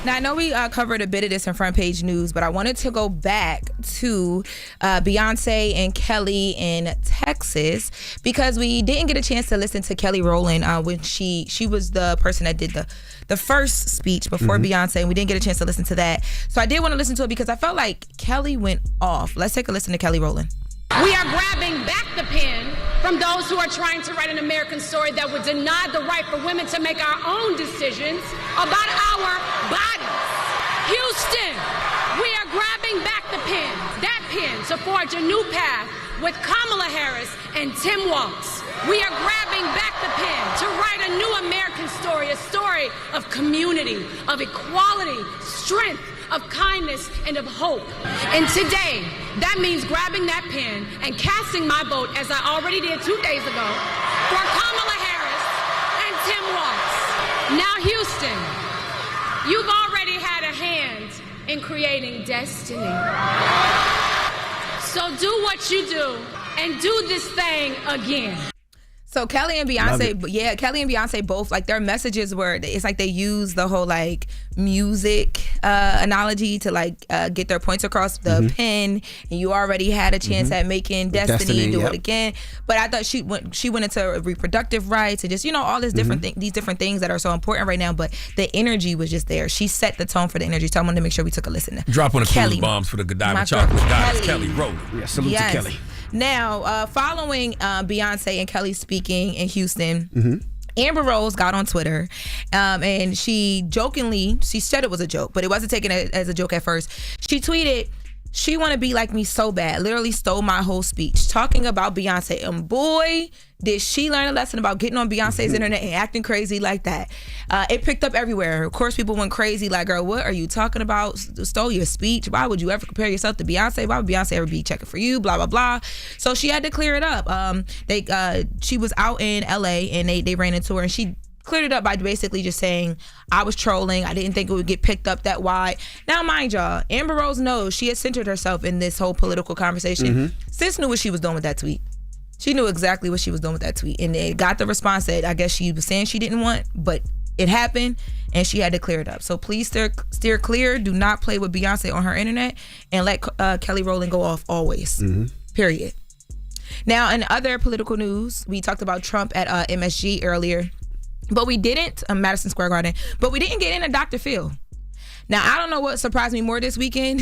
Now, I know we covered a bit of this in front page news, but I wanted to go back to Beyoncé and Kelly in Texas because we didn't get a chance to listen to Kelly Rowland when she was the person that did the first speech before Beyoncé, and we didn't get a chance to listen to that. So I did want to listen to it because I felt like Kelly went off. Let's take a listen to Kelly Rowland. We are grabbing back the pen from those who are trying to write an American story that would deny the right for women to make our own decisions about our bodies. Houston, we are grabbing back the pen, that pen, to forge a new path with Kamala Harris and Tim Walz. We are grabbing back the pen to write a new American story, a story of community, of equality, strength, of kindness, and of hope. And today, that means grabbing that pen and casting my vote, as I already did 2 days ago, for Kamala Harris and Tim Walz. Now, Houston, you've already had a hand in creating destiny. So do what you do and do this thing again. So Kelly and Beyonce both, like, their messages were, it's like they use the whole like music analogy to like get their points across. The pen, and you already had a chance at making destiny, do it again. But I thought she went into reproductive rights and just, you know, all this different these different things that are so important right now. But the energy was just there. She set the tone for the energy. So I wanted to make sure we took a listen. Drop on the Kelly bombs for the Godiva chocolate guys. Kelly Rowland. Yeah, salute to Kelly. Now, following Beyonce and Kelly speaking in Houston, Amber Rose got on Twitter and she said it was a joke, but it wasn't taken as a joke at first. She tweeted, "She want to be like me so bad," literally stole my whole speech, talking about Beyonce. And boy, did she learn a lesson about getting on Beyonce's internet and acting crazy like that. It picked up everywhere. Of course, people went crazy like, girl, what are you talking about? Stole your speech. Why would you ever compare yourself to Beyonce? Why would Beyonce ever be checking for you? Blah, blah, blah. So she had to clear it up. She was out in LA and they ran into her and she cleared it up by basically just saying, I was trolling. I didn't think it would get picked up that wide. Now, mind y'all, Amber Rose knows she has centered herself in this whole political conversation. Sis knew what she was doing with that tweet. She knew exactly what she was doing with that tweet. And it got the response that I guess she was saying she didn't want, but it happened and she had to clear it up. So please steer clear. Do not play with Beyonce on her internet and let Kelly Rowland go off always. Period. Now, in other political news, we talked about Trump at MSG earlier. But we didn't, Madison Square Garden, but we didn't get into Dr. Phil. Now, I don't know what surprised me more this weekend,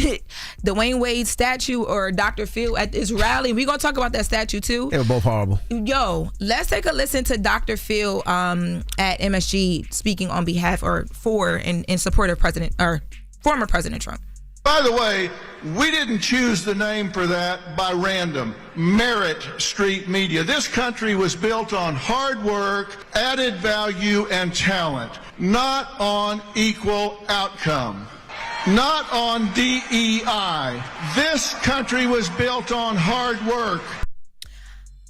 the Wayne Wade statue or Dr. Phil at this rally. We're going to talk about that statue too. They were both horrible. Yo, let's take a listen to Dr. Phil at MSG speaking on behalf or for in support of former President Trump. By the way, we didn't choose the name for that by random. Merit Street Media. This country was built on hard work, added value, and talent, not on equal outcome, not on DEI. This country was built on hard work.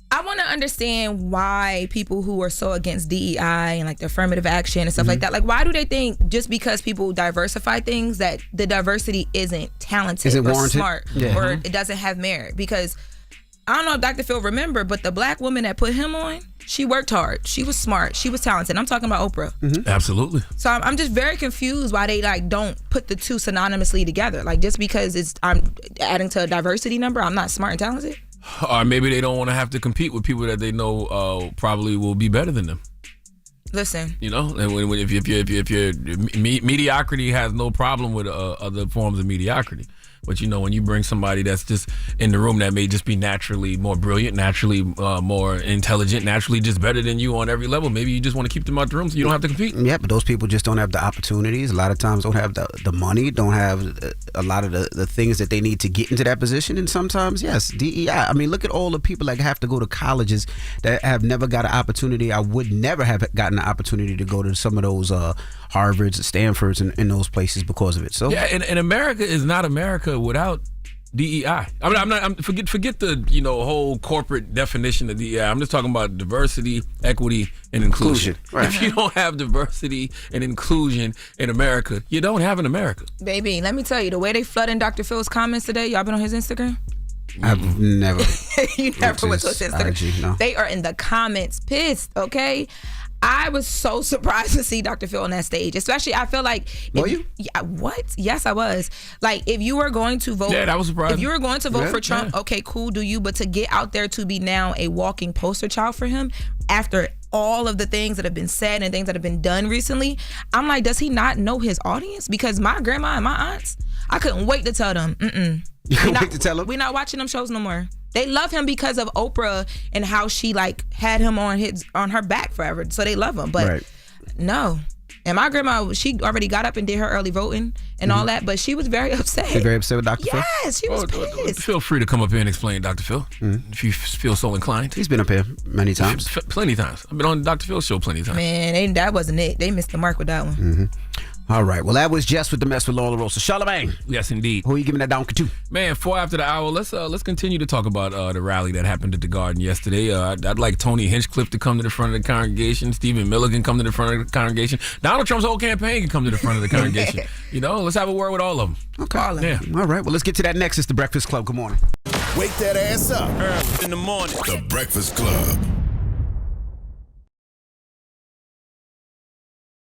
I want to understand why people who are so against DEI and like the affirmative action and stuff like that, like why do they think just because people diversify things that the diversity isn't talented or warranted? Smart or it doesn't have merit? Because I don't know if Dr. Phil remember, but the black woman that put him on, she worked hard. She was smart. She was talented. I'm talking about Oprah. Absolutely. So I'm just very confused why they like don't put the two synonymously together. Like just because I'm adding to a diversity number, I'm not smart and talented. Or maybe they don't want to have to compete with people that they know probably will be better than them. Listen, you know, if mediocrity has no problem with other forms of mediocrity. But, you know, when you bring somebody that's just in the room that may just be naturally more brilliant, naturally more intelligent, naturally just better than you on every level, maybe you just want to keep them out the room so you don't have to compete. Yeah, but those people just don't have the opportunities. A lot of times don't have the money, don't have a lot of the things that they need to get into that position. And sometimes, yes, DEI. I mean, look at all the people that have to go to colleges that have never got an opportunity. I would never have gotten an opportunity to go to some of those Harvards, Stanfords, and those places because of it. So yeah, and America is not America without DEI. Forget the whole corporate definition of DEI. I'm just talking about diversity, equity, and inclusion. Right. If you don't have diversity and inclusion in America, you don't have an America. Baby, let me tell you, the way they flooding Dr. Phil's comments today, y'all been on his Instagram? I've never. You never went to his Instagram. IG, no. They are in the comments pissed, okay? I was so surprised to see Dr. Phil on that stage. Especially, I feel like... Were you? Yeah, what? Yes, I was. Like, if you were going to vote... Yeah, that was surprising. If you were going to vote for Trump, okay, cool, do you. But to get out there to be now a walking poster child for him after all of the things that have been said and things that have been done recently, I'm like, does he not know his audience? Because my grandma and my aunts, I couldn't wait to tell them, You couldn't wait to tell them? We're not watching them shows no more. They love him because of Oprah and how she like had him on her back forever. So they love him. But no. And my grandma, she already got up and did her early voting and all that, but she was very upset. She's very upset with Dr. Phil? Yes, she was pissed. Feel free to come up here and explain Dr. Phil if you feel so inclined. He's been up here many times. Plenty of times. I've been on Dr. Phil's show plenty of times. Man, that wasn't it. They missed the mark with that one. All right. Well, that was Jess with the Mess with Lola Rosa. Charlamagne. Yes, indeed. Who are you giving that donkey to? Man, 4 after the hour. Let's continue to talk about the rally that happened at the Garden yesterday. I'd like Tony Hinchcliffe to come to the front of the congregation. Stephen Miller can come to the front of the congregation. Donald Trump's whole campaign can come to the front of the congregation. You know, let's have a word with all of them. Okay. Yeah. All right. Well, let's get to that next. It's The Breakfast Club. Good morning. Wake that ass up early in the morning. The Breakfast Club.